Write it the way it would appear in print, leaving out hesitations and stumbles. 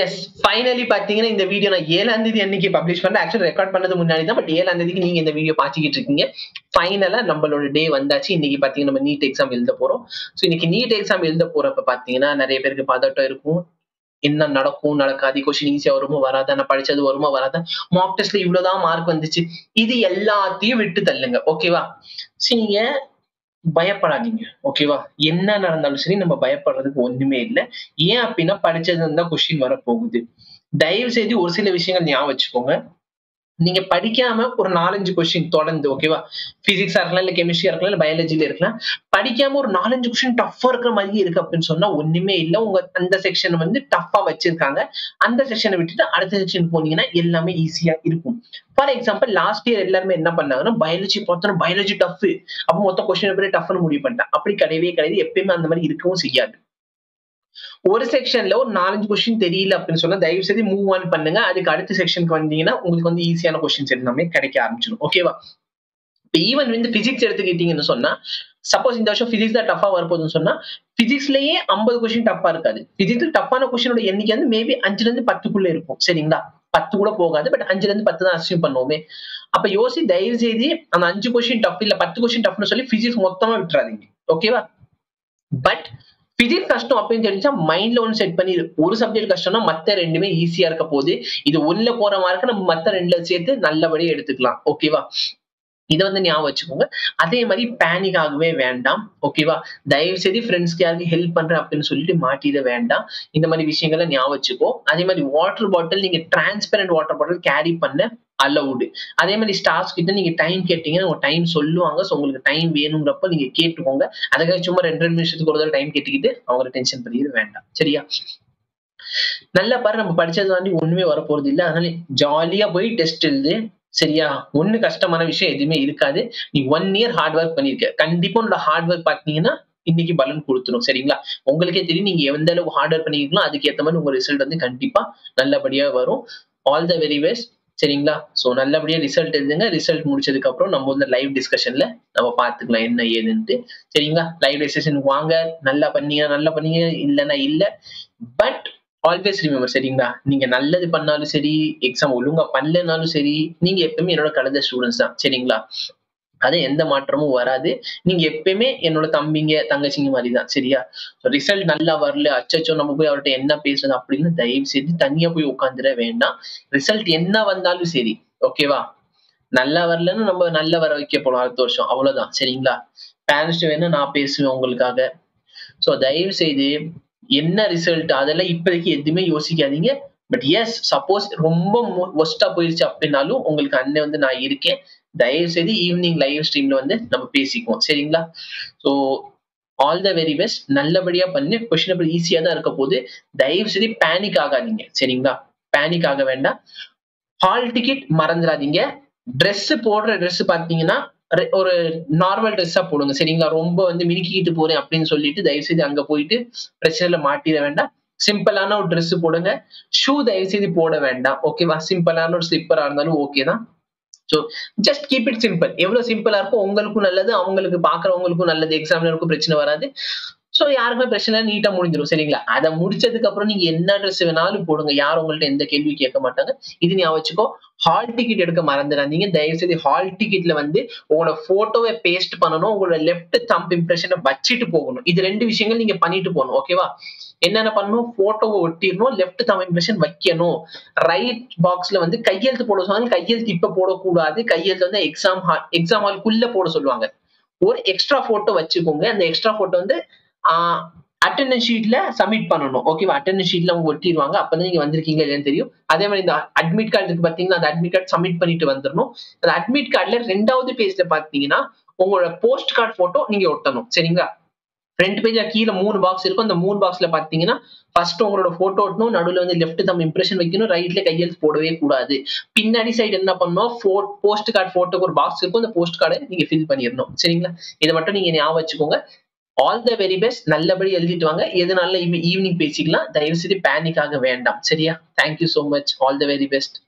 S finally பாத்தீங்கன்னா இந்த video நான் 7ஆம் தேதி அன்னைக்கு பப்ளிஷ் பண்றேன். ஆக்சுவலி ரெக்கார்ட் பண்ணது முன்னாடி தான், பட் 7ஆம் தேதிக்கு நீங்க இந்த வீடியோ பாத்துக்கிட்டு இருக்கீங்க. ஃபைனலா நம்மளோட டே வந்தாச்சு. இன்னைக்கு பாத்தீங்கன்னா நம்ம நீட் எக்ஸாம் எழுத போறோம். சோ இன்னைக்கு நீட் எக்ஸாம் எழுத போறப்ப பாத்தீங்கன்னா நிறைய பேருக்கு பதட்டம் இருக்கும். என்ன நடக்கும் நடக்காது, கொஸ்டின் ஈஸியா வருமோ வராதா, நான் படிச்சது வருமோ வராதா, மார்க் டெஸ்ட்ல இவ்வளவுதான் மார்க் வந்துச்சு, இது எல்லாத்தையும் விட்டு தள்ளுங்க. ஓகேவா? சரி, நீங்க பயப்படாதீங்க. ஓகேவா? என்ன நடந்தாலும் சரி நம்ம பயப்படுறதுக்கு ஒண்ணுமே இல்ல. ஏன் அப்படின்னா படிச்சது தான் கொஸ்டின் வரப்போகுது. தயவு செய்து ஒரு சில விஷயங்கள் ஞாபகம் வச்சுக்கோங்க. நீங்க படிக்காம ஒரு 4-5 கொஸ்டின் தொடர்ந்து, ஓகேவா? பிசிக்ஸா இருக்கலாம், இல்ல கெமிஸ்ட்ரியா இருக்கலாம், இல்ல பயாலஜில இருக்கலாம். படிக்காம ஒரு 4-5 கொஸ்டின் டஃப்பா இருக்கிற மாதிரியே இருக்கு அப்படின்னு சொன்னா ஒண்ணுமே இல்ல. உங்க அந்த செக்ஷன் வந்து டஃப்பா வச்சிருக்காங்க. அந்த செக்ஷனை விட்டுட்டு அடுத்த செக்ஷன் போனீங்கன்னா எல்லாமே ஈஸியா இருக்கும். ஃபார் எக்ஸாம்பிள் லாஸ்ட் இயர் எல்லாருமே என்ன பண்ணாங்கன்னா பயாலஜி பார்த்தோன்னா பயாலஜி டஃப், அப்ப மொத்த கொஸ்டின் பேப்பரே டஃப்னு முடிவு பண்ணிட்டான். அப்படி கிடையவே கிடையாது. எப்பயுமே அந்த மாதிரி இருக்கவும் செய்யாது. ஒரு செக்ஷன்ல ஒரு 4-5 கொஸ்டின் தெரியல அப்படின்னு சொன்னா தயவு செய்து மூவ் ஆன் பண்ணுங்க. அதுக்கு அடுத்த செக்ஷனுக்கு வந்தீங்கன்னா உங்களுக்கு வந்து ஈஸியான கொஸ்டின்ஸ் எல்லாமே கிடைக்க ஆரம்பிச்சிடும். ஓகேவா? இப்ப ஈவன் வந்து பிசிக்ஸ் எடுத்துக்கிட்டீங்கன்னு சொன்னா, சப்போஸ் இந்த வருஷம் பிசிக்ஸ் தான் டஃபா வரப்போகுதுன்னு சொன்னா, பிசிக்ஸ்லயே 50 கொஸ்டின் டஃபா இருக்காது. பிசிக்ஸ்ல டஃப்பான கொஸ்டினோட எண்ணிக்கை வந்து மேபி 5ல இருந்து 10க்குள்ள இருக்கும். சரிங்களா? 10 கூட போகாது. பட் 5ல இருந்து 10 தான் அஸ்யூம் பண்ணுவோமே. அப்ப தயவு செய்து அந்த 5 கொஸ்டின் டஃப் இல்ல 10 கொஸ்டின் டஃப்னு சொல்லி பிசிக்ஸ் மொத்தமா விட்டுறாதீங்க. ஓகேவா? பட் பிசிக்ஸ் கஷ்டம் அப்படின்னு தெரிஞ்சா மைண்ட்ல ஒன்னு செட் பண்ணி ஒரு சப்ஜெக்ட் கஷ்டம்னா மத்த ரெண்டுமே ஈஸியா இருக்க போது. இது ஒண்ணுல போற மார்க்க நம்ம மத்த ரெண்டுல சேர்த்து நல்லபடியா எடுத்துக்கலாம். ஓகேவா? இதை வந்து ஞாபகம் வச்சுக்கோங்க. அதே மாதிரி பேனிக் ஆகவே வேண்டாம். ஓகேவா? தயவு செய்து ஃப்ரெண்ட்ஸ்க்கு யாருக்கு ஹெல்ப் பண்றேன் அப்படின்னு சொல்லிட்டு மாட்டிட வேண்டாம். இந்த மாதிரி விஷயங்களை ஞாபகம் வச்சுக்கோ. அதே மாதிரி வாட்டர் பாட்டில் நீங்க டிரான்ஸ்பரண்ட் வாட்டர் பாட்டில் கேரி பண்ண அலவுடு. அதே மாதிரி ஸ்டாஃப்ஸ் கிட்ட நீங்க டைம் கேட்டீங்கன்னா உங்க டைம் சொல்லுவாங்க. ஸோ உங்களுக்கு டைம் வேணுங்கிறப்ப நீங்க கேட்டுக்கோங்க. அதுக்காக சும்மா 2 நிமிஷத்துக்கு ஒரு தடவை டைம் கேட்டுக்கிட்டு அவங்களை டென்ஷன் பண்ணிட வேண்டாம். சரியா? நல்லா பாரு, நம்ம படிச்சது தாண்டி ஒண்ணுமே வரப்போறது இல்லை. அதனால ஜாலியா போய் டெஸ்ட் எழுது. சரியா? ஒண்ணு கஷ்டமான விஷயம் எதுவுமே இருக்காது. நீ 1 இயர் ஹார்ட் ஒர்க் பண்ணிருக்க. கண்டிப்பா உன்னோட ஹார்ட் ஒர்க் பாத்தீங்கன்னா இன்னைக்கு பலன் கொடுத்துரும். சரிங்களா? உங்களுக்கே தெரியும் நீங்க எந்த அளவுக்கு ஹார்ட் ஒர்க் பண்ணிருக்கீங்களோ அதுக்கு ஏத்த மாதிரி உங்க ரிசல்ட் வந்து கண்டிப்பா நல்லபடியா வரும். All the very best. சரிங்களா? சோ நல்லபடியா ரிசல்ட் எழுதுங்க. ரிசல்ட் முடிச்சதுக்கு அப்புறம் நம்ம வந்து லைவ் டிஸ்கஷன்ல நம்ம பாத்துக்கலாம் என்ன ஏதுன்ட்டு. சரிங்களா? லைவ் டிஸ்கஷனுக்கு வாங்க. நல்லா பண்ணீங்க, இல்லைன்னா இல்ல. பட் ஆல்வேஸ் ரிமெம்பர், சரிங்களா? நீங்க நல்லது பண்ணாலும் சரி, எக்ஸாம் ஒழுங்கா பண்ணலனாலும் சரி, நீங்க எப்பவுமே என்னோட கலந்த ஸ்டூடெண்ட்ஸ் தான். சரிங்களா? அது எந்த மாற்றமும் வராது. நீங்க எப்பயுமே என்னோட தம்பிங்க தங்கச்சிங்க மாதிரி தான். சரியா? ரிசல்ட் நல்லா வரல, அச்சச்சோ நம்ம போய் அவர்கிட்ட என்ன பேசுறது அப்படின்னு தயவு செய்து தனியா போய் உட்காந்துட வேண்டாம். ரிசல்ட் என்ன வந்தாலும் சரி, ஓகேவா? நல்லா வரலன்னு நம்ம நல்லா வர வைக்க போறோம் அடுத்த வருஷம், அவ்வளவுதான். சரிங்களா? பேரண்ட்ஸ் வேணா நான் பேசுவேன் உங்களுக்காக. சோ தயவு செய்து என்ன ரிசல்ட் அதெல்லாம் இப்போதைக்கு எதுவுமே யோசிக்காதீங்க. பட் எஸ், சப்போஸ் ரொம்ப ஒஸ்டா போயிருச்சு அப்படின்னாலும் உங்களுக்கு அண்ணன் வந்து நான் இருக்கேன். தயவு செய்து ஈவினிங் லைவ் ஸ்ட்ரீம்ல வந்து நம்ம பேசிக்குவோம். சரிங்களா? So all the very best. நல்லபடியா பண்ணு. கொஸ்டின் பேப்பர் ஈஸியா தான் இருக்க போது. தயவு செய்து பேனிக் ஆகாதீங்க. சரிங்களா? பேனிக் ஆக வேண்டாம். ஹால் டிக்கெட் மறந்துடாதீங்க. போடுற ட்ரெஸ் பாத்தீங்கன்னா ஒரு நார்மல் ட்ரெஸ்ஸா போடுங்க. சரிங்களா? ரொம்ப வந்து மினுக்கிட்டு போறேன் அப்படின்னு சொல்லிட்டு தயவு செய்து அங்க போயிட்டு பிரச்சனைல மாட்டிட வேண்டாம். சிம்பிளான ஒரு ட்ரெஸ் போடுங்க. ஷூ தயவு செய்து போட வேண்டாம். ஓகேவா? சிம்பிளான ஒரு ஸ்லிப்பரா இருந்தாலும் ஓகே தான். So just keep it simple. எவ்வளவு சிம்பிளா இருக்கும் உங்களுக்கும் நல்லது, அவங்களுக்கு பாக்குறவங்களுக்கும் நல்லது, எக்ஸாமினருக்கும் பிரச்சனை வராது. சோ யாருக்குமே பிரச்சனை நீட்டா முடிஞ்சிடும். சரிங்களா? அதை முடிச்சதுக்கு அப்புறம் நீங்க என்ன ட்ரெஸ் வேணாலும் போடுங்க. யாரும் உங்கள்ட்ட எந்த கேள்வி கேட்க மாட்டாங்க. இது ஞாபகம் வச்சுக்கோ. ஹால் டிக்கெட் எடுக்க மறந்துடாதீங்க. தயவு செய்து ஹால் டிக்கெட்ல வந்து உங்களோட போட்டோவை பேஸ்ட் பண்ணணும். உங்களோட லெஃப்ட் தம்ப் இம்ப்ரெஷனை வச்சுட்டு போகணும். இது 2 விஷயங்கள் நீங்க பண்ணிட்டு போகணும். ஓகேவா? என்னென்ன பண்ணணும்? போட்டோவை ஒட்டிடணும், லெஃப்ட் தம்ப் இம்ப்ரெஷன் வைக்கணும். ரைட் பாக்ஸ்ல வந்து கையெழுத்து போட சொன்னாங்க. கையெழுத்து இப்ப போடக்கூடாது. கையெழுத்து வந்து எக்ஸாம் ஹாலுக்குள்ள போட சொல்லுவாங்க. ஒரு எக்ஸ்ட்ரா போட்டோ வச்சுக்கோங்க. அந்த எக்ஸ்ட்ரா போட்டோ வந்து அட்டெண்டன்ஸ் ஷீட்ல சப்மிட் பண்ணணும். ஓகேவா? அட்டெண்டன்ஸ் ஷீட்ல அவங்க ஒட்டிடுவாங்க. அப்பதான் நீங்க வந்திருக்கீங்க இல்லைன்னு தெரியும். அதே மாதிரி இந்த அட்மிட் கார்டு இருக்கு பாத்தீங்கன்னா, அந்த அட்மிட் கார்டு சப்மிட் பண்ணிட்டு வந்துடணும். அந்த அட்மிட் கார்டுல 2வது பேஜ்ல பாத்தீங்கன்னா உங்களோட போஸ்ட் கார்டு போட்டோ நீங்க ஒட்டணும். சரிங்களா? ஃப்ரண்ட் பேஜ்ல கீழே 3 பாக்ஸ் இருக்கும். அந்த 3 பாக்ஸ்ல பாத்தீங்கன்னா ஃபர்ஸ்ட் உங்களோட போட்டோ ஒட்டணும், நடுவுல வந்து லெஃப்ட் தம் இம்ப்ரெஷன் வைக்கணும், ரைட்ல கையெழுத்து போடவே கூடாது. பின்னாடி சைடு என்ன பண்ணணும்? போஸ்ட் கார்டு போட்டோக்கு ஒரு பாக்ஸ் இருக்கும். அந்த போஸ்ட் கார்டை நீங்க ஃபில் பண்ணிடணும். சரிங்களா? இதை மட்டும் நீங்க ஞாபகம் வச்சுக்கோங்க. All the very best. நல்லபடி எழுதிட்டு வாங்க. எதுனால ஈவினிங் பேசிக்கலாம். தயவு செய்து பேனிக் ஆக வேண்டாம். சரியா? Thank you so much. All the very best.